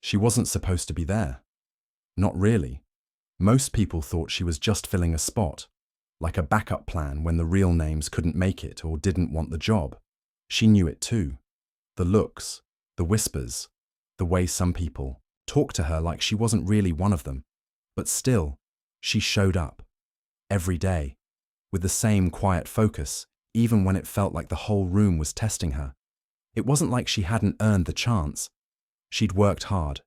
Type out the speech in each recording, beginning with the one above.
She wasn't supposed to be there. Not really. Most people thought she was just filling a spot, like a backup plan when the real names couldn't make it or didn't want the job. She knew it too. The looks, the whispers, the way some people talked to her like she wasn't really one of them. But still, she showed up. Every day. With the same quiet focus, even when it felt like the whole room was testing her. It wasn't like she hadn't earned the chance. She'd worked hard.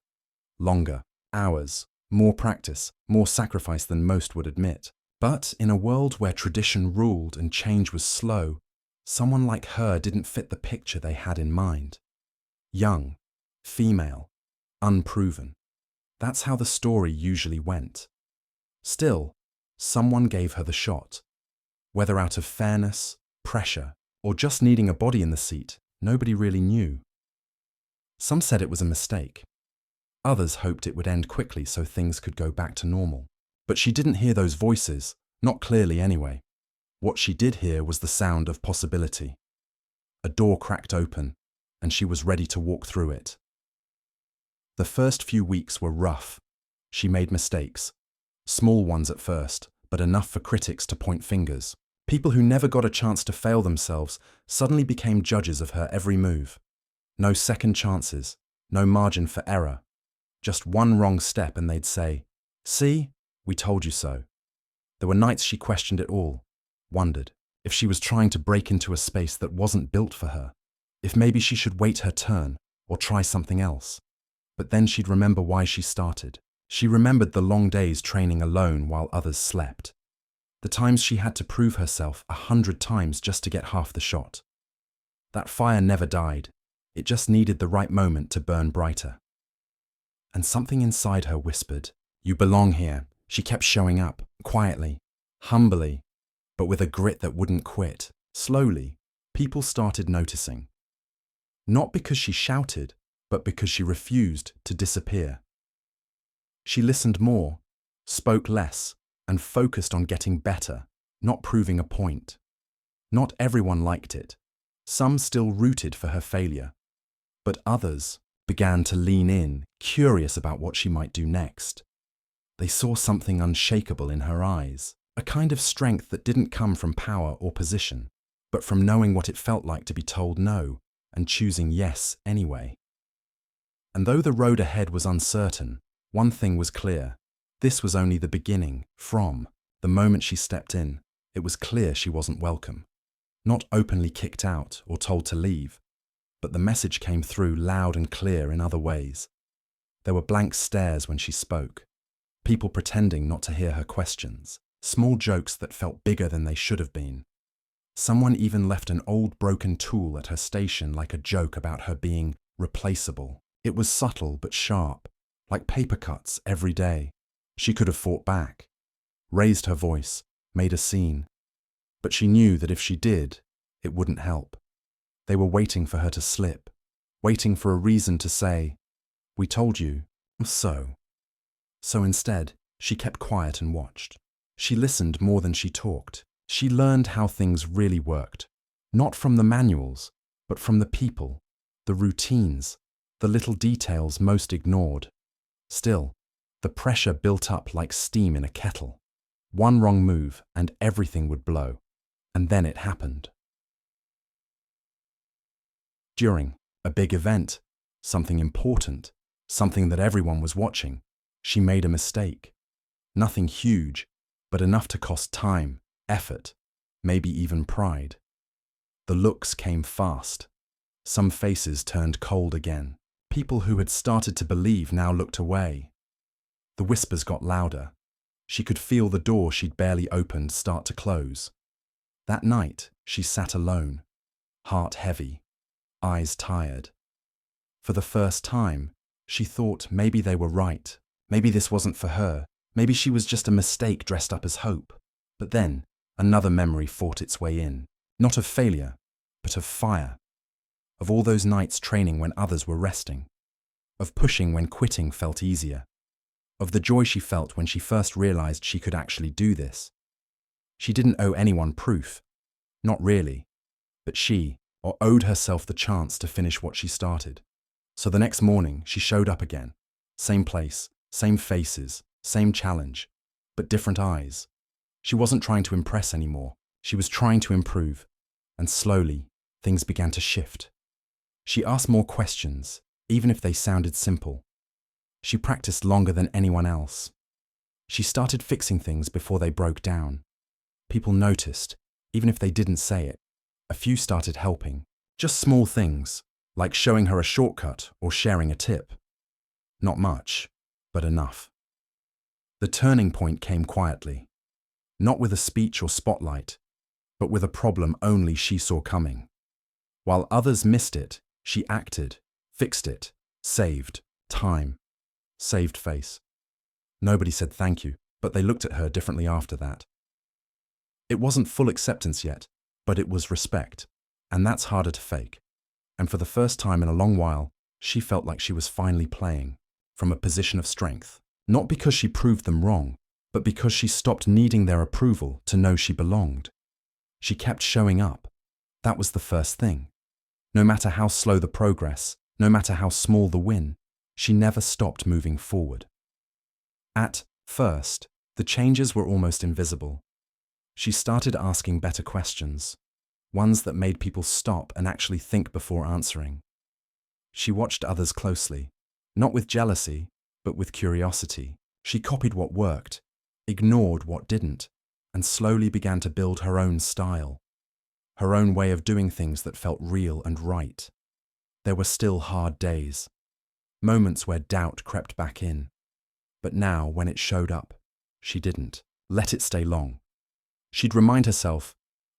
Longer. Hours. More practice. More sacrifice than most would admit. But in a world where tradition ruled and change was slow, someone like her didn't fit the picture they had in mind. Young. Female. Unproven. That's how the story usually went. Still, someone gave her the shot. Whether out of fairness, pressure, or just needing a body in the seat, nobody really knew. Some said it was a mistake. Others hoped it would end quickly so things could go back to normal. But she didn't hear those voices, not clearly anyway. What she did hear was the sound of possibility. A door cracked open, and she was ready to walk through it. The first few weeks were rough. She made mistakes. Small ones at first, but enough for critics to point fingers. People who never got a chance to fail themselves suddenly became judges of her every move. No second chances, no margin for error. Just one wrong step and they'd say, "See, we told you so." There were nights she questioned it all, wondered if she was trying to break into a space that wasn't built for her, if maybe she should wait her turn or try something else. But then she'd remember why she started. She remembered the long days training alone while others slept. The times she had to prove herself 100 times just to get half the shot. That fire never died. It just needed the right moment to burn brighter. And something inside her whispered, "You belong here." She kept showing up, quietly, humbly, but with a grit that wouldn't quit. Slowly, people started noticing. Not because she shouted, but because she refused to disappear. She listened more, spoke less, and focused on getting better, not proving a point. Not everyone liked it. Some still rooted for her failure. But others began to lean in, curious about what she might do next. They saw something unshakable in her eyes, a kind of strength that didn't come from power or position, but from knowing what it felt like to be told no and choosing yes anyway. And though the road ahead was uncertain, one thing was clear. This was only the beginning. From the moment she stepped in, it was clear she wasn't welcome. Not openly kicked out or told to leave, but the message came through loud and clear in other ways. There were blank stares when she spoke, people pretending not to hear her questions, small jokes that felt bigger than they should have been. Someone even left an old broken tool at her station like a joke about her being replaceable. It was subtle but sharp, like paper cuts every day. She could have fought back, raised her voice, made a scene. But she knew that if she did, it wouldn't help. They were waiting for her to slip, waiting for a reason to say, "We told you, so." So instead, she kept quiet and watched. She listened more than she talked. She learned how things really worked, not from the manuals, but from the people, the routines, the little details most ignored. Still, the pressure built up like steam in a kettle. One wrong move and everything would blow. And then it happened. During a big event, something important, something that everyone was watching, she made a mistake. Nothing huge, but enough to cost time, effort, maybe even pride. The looks came fast. Some faces turned cold again. People who had started to believe now looked away. The whispers got louder. She could feel the door she'd barely opened start to close. That night, she sat alone, heart heavy, eyes tired. For the first time, she thought maybe they were right. Maybe this wasn't for her. Maybe she was just a mistake dressed up as hope. But then, another memory fought its way in. Not of failure, but of fire. Of all those nights training when others were resting. Of pushing when quitting felt easier. Of the joy she felt when she first realized she could actually do this. She didn't owe anyone proof. Not really. But she owed herself the chance to finish what she started. So the next morning, she showed up again. Same place, same faces, same challenge, but different eyes. She wasn't trying to impress anymore. She was trying to improve. And slowly, things began to shift. She asked more questions, even if they sounded simple. She practiced longer than anyone else. She started fixing things before they broke down. People noticed, even if they didn't say it. A few started helping. Just small things, like showing her a shortcut or sharing a tip. Not much, but enough. The turning point came quietly. Not with a speech or spotlight, but with a problem only she saw coming. While others missed it, she acted, fixed it, saved time, saved face. Nobody said thank you, but they looked at her differently after that. It wasn't full acceptance yet, but it was respect, and that's harder to fake. And for the first time in a long while, she felt like she was finally playing from a position of strength. Not because she proved them wrong, but because she stopped needing their approval to know she belonged. She kept showing up. That was the first thing. No matter how slow the progress, no matter how small the win, she never stopped moving forward. At first, the changes were almost invisible. She started asking better questions, ones that made people stop and actually think before answering. She watched others closely, not with jealousy, but with curiosity. She copied what worked, ignored what didn't, and slowly began to build her own style, her own way of doing things that felt real and right. There were still hard days, moments where doubt crept back in. But now, when it showed up, she didn't let it stay long. She'd remind herself,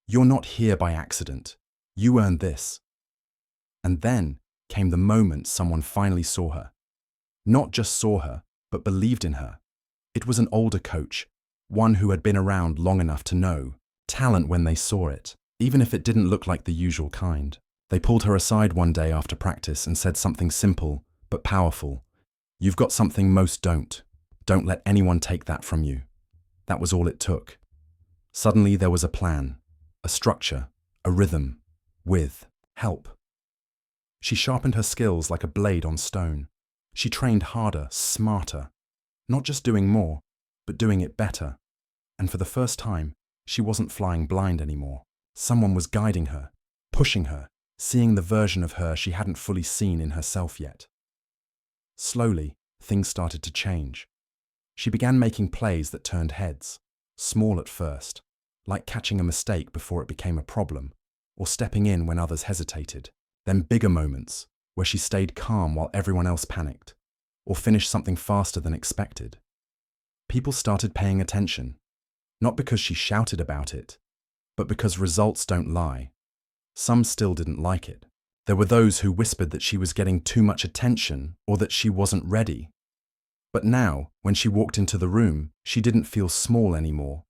"You're not here by accident. You earned this." And then came the moment someone finally saw her. Not just saw her, but believed in her. It was an older coach, one who had been around long enough to know talent when they saw it, even if it didn't look like the usual kind. They pulled her aside one day after practice and said something simple but powerful. "You've got something most don't. Don't let anyone take that from you." That was all it took. Suddenly there was a plan, a structure, a rhythm, with help. She sharpened her skills like a blade on stone. She trained harder, smarter, not just doing more, but doing it better. And for the first time, she wasn't flying blind anymore. Someone was guiding her, pushing her, seeing the version of her she hadn't fully seen in herself yet. Slowly, things started to change. She began making plays that turned heads, small at first, like catching a mistake before it became a problem, or stepping in when others hesitated. Then bigger moments, where she stayed calm while everyone else panicked, or finished something faster than expected. People started paying attention, not because she shouted about it, but because results don't lie. Some still didn't like it. There were those who whispered that she was getting too much attention or that she wasn't ready. But now, when she walked into the room, she didn't feel small anymore.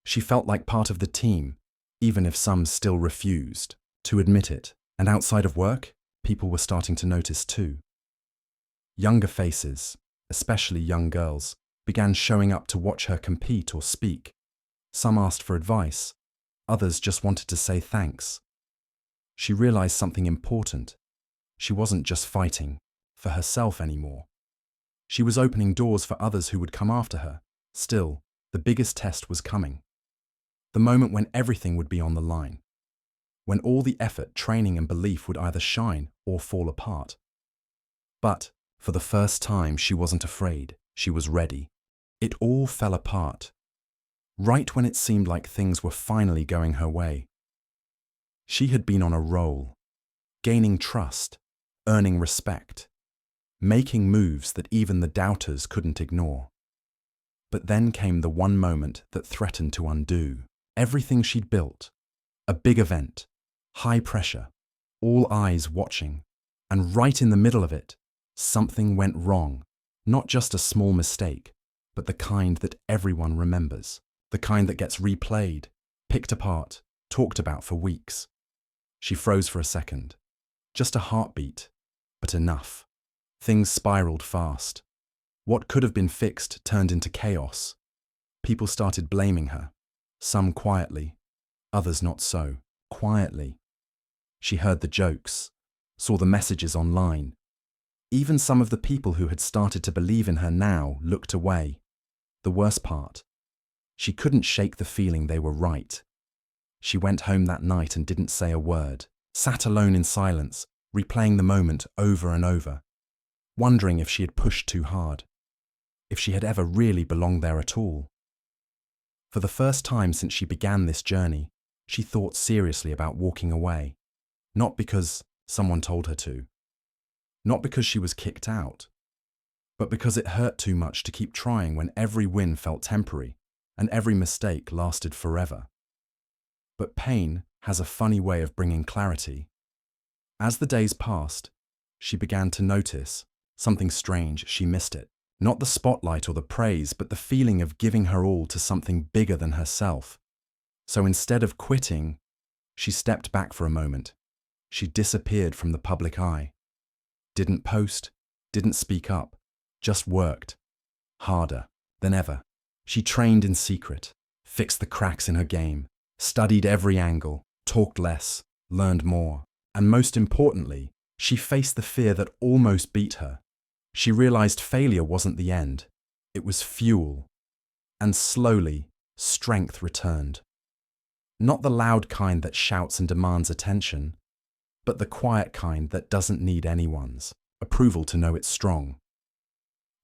She felt like part of the team, even if some still refused to admit it. And outside of work, people were starting to notice too. Younger faces, especially young girls, began showing up to watch her compete or speak. Some asked for advice, others just wanted to say thanks. She realized something important. She wasn't just fighting for herself anymore. She was opening doors for others who would come after her. Still, the biggest test was coming. The moment when everything would be on the line. When all the effort, training, and belief would either shine or fall apart. But, for the first time, she wasn't afraid. She was ready. It all fell apart. Right when it seemed like things were finally going her way. She had been on a roll, gaining trust, earning respect, making moves that even the doubters couldn't ignore. But then came the one moment that threatened to undo everything she'd built. A big event, high pressure, all eyes watching, and right in the middle of it, something went wrong. Not just a small mistake, but the kind that everyone remembers, the kind that gets replayed, picked apart, talked about for weeks. She froze for a second. Just a heartbeat, but enough. Things spiraled fast. What could have been fixed turned into chaos. People started blaming her, some quietly, others not so, quietly. She heard the jokes, saw the messages online, Even some of the people who had started to believe in her now looked away. The worst part, she couldn't shake the feeling they were right. She went home that night and didn't say a word, sat alone in silence, replaying the moment over and over, wondering if she had pushed too hard, if she had ever really belonged there at all. For the first time since she began this journey, she thought seriously about walking away, not because someone told her to, not because she was kicked out, but because it hurt too much to keep trying when every win felt temporary and every mistake lasted forever. But pain has a funny way of bringing clarity. As the days passed, she began to notice something strange. She missed it. Not the spotlight or the praise, but the feeling of giving her all to something bigger than herself. So instead of quitting, she stepped back for a moment. She disappeared from the public eye. Didn't post, didn't speak up, just worked. Harder than ever. She trained in secret, fixed the cracks in her game, studied every angle, talked less, learned more. And most importantly, she faced the fear that almost beat her. She realized failure wasn't the end. It was fuel. And slowly, strength returned. Not the loud kind that shouts and demands attention, but the quiet kind that doesn't need anyone's approval to know it's strong.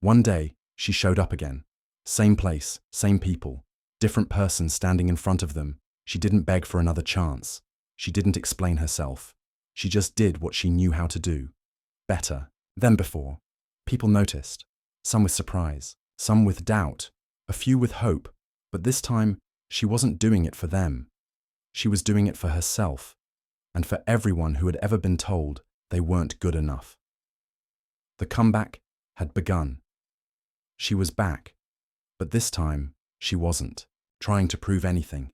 One day, she showed up again. Same place, same people, different person standing in front of them. She didn't beg for another chance. She didn't explain herself. She just did what she knew how to do. Better than before. People noticed. Some with surprise, some with doubt, a few with hope. But this time, she wasn't doing it for them. She was doing it for herself, and for everyone who had ever been told they weren't good enough. The comeback had begun. She was back, but this time she wasn't trying to prove anything.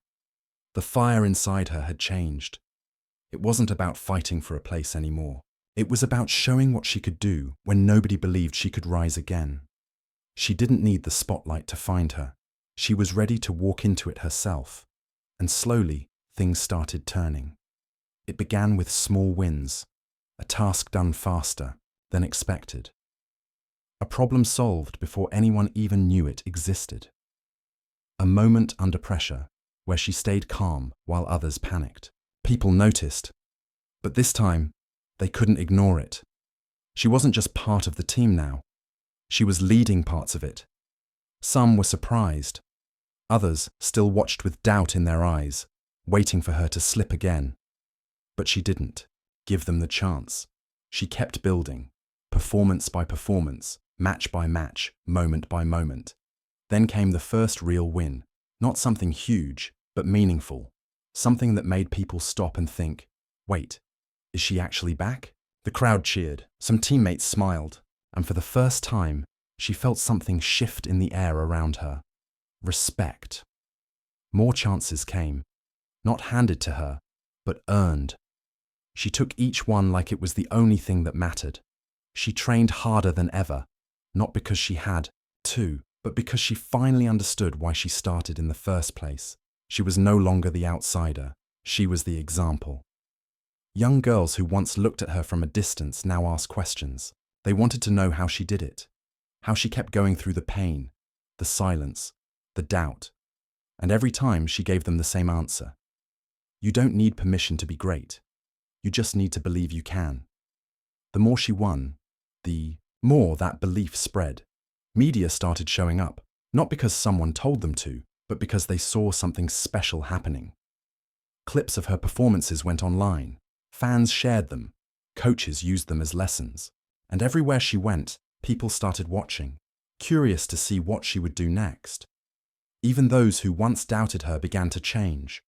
The fire inside her had changed. It wasn't about fighting for a place anymore. It was about showing what she could do when nobody believed she could rise again. She didn't need the spotlight to find her. She was ready to walk into it herself. And slowly, things started turning. It began with small wins, a task done faster than expected. A problem solved before anyone even knew it existed. A moment under pressure where she stayed calm while others panicked. People noticed, but this time, they couldn't ignore it. She wasn't just part of the team now. She was leading parts of it. Some were surprised. Others still watched with doubt in their eyes, waiting for her to slip again. But she didn't give them the chance. She kept building, performance by performance, match by match, moment by moment. Then came the first real win. Not something huge, but meaningful. Something that made people stop and think, wait, is she actually back? The crowd cheered, some teammates smiled, and for the first time, she felt something shift in the air around her. Respect. More chances came, not handed to her, but earned. She took each one like it was the only thing that mattered. She trained harder than ever, not because she had to, but because she finally understood why she started in the first place. She was no longer the outsider. She was the example. Young girls who once looked at her from a distance now asked questions. They wanted to know how she did it, how she kept going through the pain, the silence, the doubt. And every time she gave them the same answer. You don't need permission to be great. You just need to believe you can. The more she won, the more that belief spread. Media started showing up, not because someone told them to, but because they saw something special happening. Clips of her performances went online. Fans shared them. Coaches used them as lessons. And everywhere she went, people started watching, curious to see what she would do next. Even those who once doubted her began to change.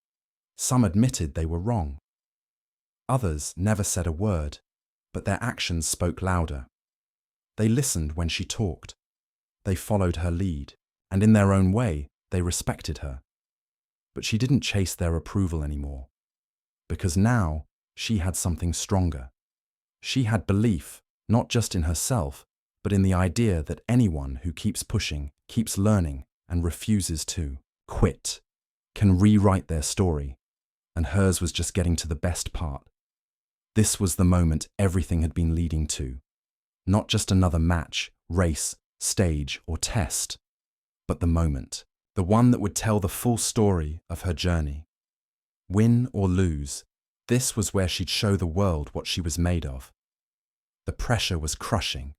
Some admitted they were wrong. Others never said a word, but their actions spoke louder. They listened when she talked. They followed her lead, and in their own way, they respected her. But she didn't chase their approval anymore, because now she had something stronger. She had belief, not just in herself, but in the idea that anyone who keeps pushing, keeps learning, and refuses to quit can rewrite their story, and hers was just getting to the best part. This was the moment everything had been leading to. Not just another match, race, stage, or test, but the moment. The one that would tell the full story of her journey. Win or lose, this was where she'd show the world what she was made of. The pressure was crushing,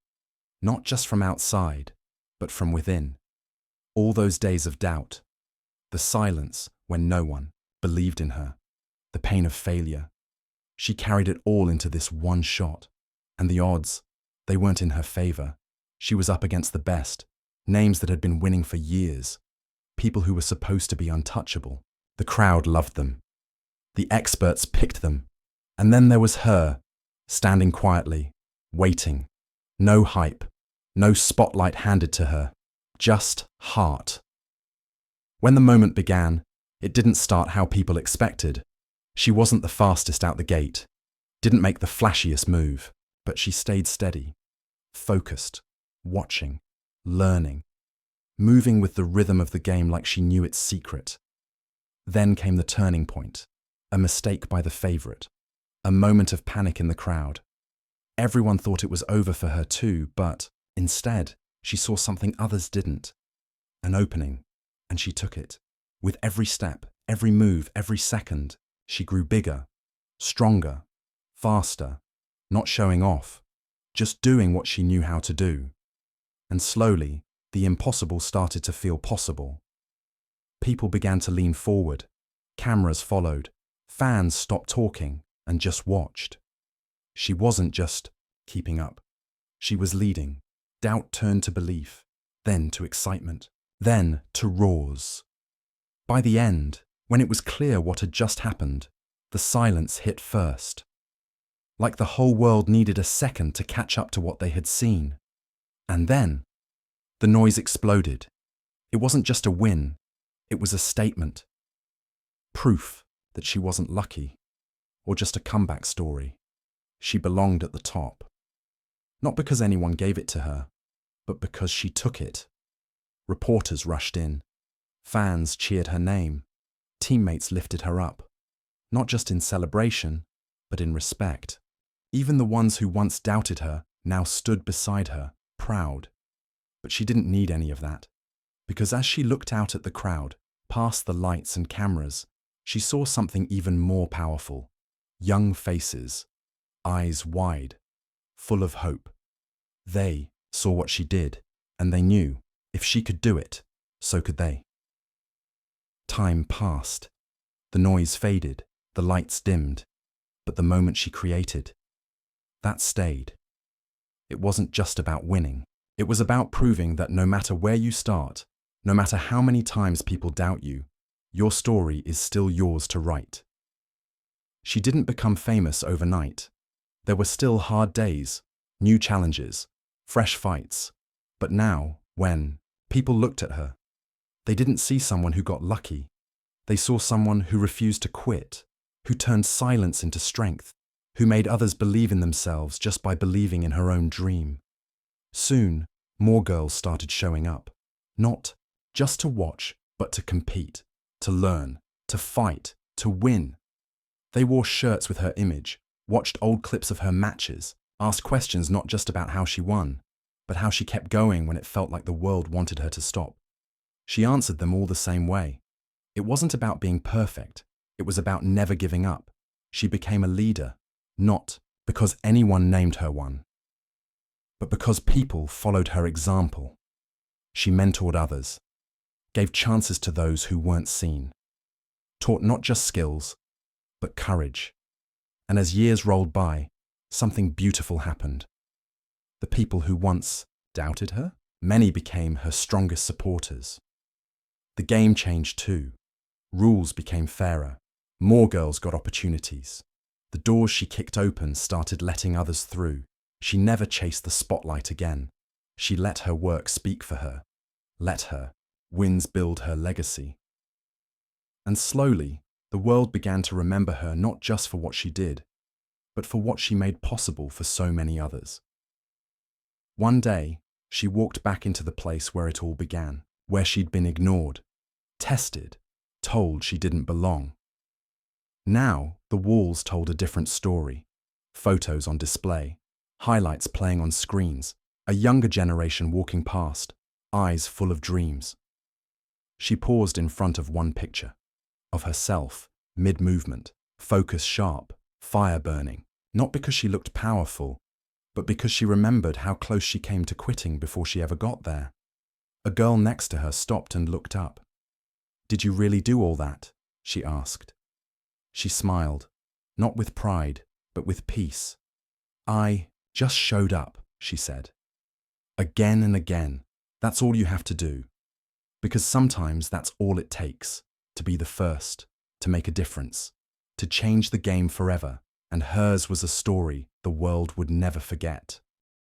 not just from outside, but from within. All those days of doubt, the silence when no one believed in her, the pain of failure. She carried it all into this one shot, and the odds, they weren't in her favor. She was up against the best, names that had been winning for years, people who were supposed to be untouchable. The crowd loved them. The experts picked them. And then there was her, standing quietly, waiting. No hype, no spotlight handed to her, just heart. When the moment began, it didn't start how people expected. She wasn't the fastest out the gate, didn't make the flashiest move, but she stayed steady, focused, watching, learning, moving with the rhythm of the game like she knew its secret. Then came the turning point, a mistake by the favorite, a moment of panic in the crowd. Everyone thought it was over for her too, but instead, she saw something others didn't. An opening, and she took it. With every step, every move, every second, she grew bigger, stronger, faster, not showing off, just doing what she knew how to do. And slowly, the impossible started to feel possible. People began to lean forward, cameras followed, fans stopped talking and just watched. She wasn't just keeping up. She was leading. Doubt turned to belief, then to excitement, then to roars. By the end, when it was clear what had just happened, the silence hit first. Like the whole world needed a second to catch up to what they had seen. And then, the noise exploded. It wasn't just a win, it was a statement. Proof that she wasn't lucky, or just a comeback story. She belonged at the top. Not because anyone gave it to her, but because she took it. Reporters rushed in. Fans cheered her name. Teammates lifted her up. Not just in celebration, but in respect. Even the ones who once doubted her now stood beside her, proud. But she didn't need any of that, because as she looked out at the crowd, past the lights and cameras, she saw something even more powerful. Young faces, eyes wide, full of hope. They saw what she did, and they knew if she could do it, so could they. Time passed. The noise faded, the lights dimmed, but the moment she created, that stayed. It wasn't just about winning. It was about proving that no matter where you start, no matter how many times people doubt you, your story is still yours to write. She didn't become famous overnight. There were still hard days, new challenges, fresh fights. But now, when people looked at her, they didn't see someone who got lucky. They saw someone who refused to quit, who turned silence into strength, who made others believe in themselves just by believing in her own dream. Soon, more girls started showing up, not just to watch, but to compete, to learn, to fight, to win. They wore shirts with her image, watched old clips of her matches, asked questions not just about how she won, but how she kept going when it felt like the world wanted her to stop. She answered them all the same way. It wasn't about being perfect. It was about never giving up. She became a leader, not because anyone named her one, but because people followed her example. She mentored others, gave chances to those who weren't seen, taught not just skills, but courage. And as years rolled by, something beautiful happened. The people who once doubted her, many became her strongest supporters. The game changed too. Rules became fairer. More girls got opportunities. The doors she kicked open started letting others through. She never chased the spotlight again. She let her work speak for her. Let her wins build her legacy. And slowly, the world began to remember her not just for what she did, but for what she made possible for so many others. One day, she walked back into the place where it all began, where she'd been ignored, tested, told she didn't belong. Now, the walls told a different story. Photos on display, highlights playing on screens, a younger generation walking past, eyes full of dreams. She paused in front of one picture, of herself, mid-movement, focus sharp, fire burning, not because she looked powerful, but because she remembered how close she came to quitting before she ever got there. A girl next to her stopped and looked up. "Did you really do all that?" she asked. She smiled, not with pride, but with peace. "I just showed up," she said. "Again and again, that's all you have to do. Because sometimes that's all it takes, to be the first, to make a difference, to change the game forever, and hers was a story the world would never forget."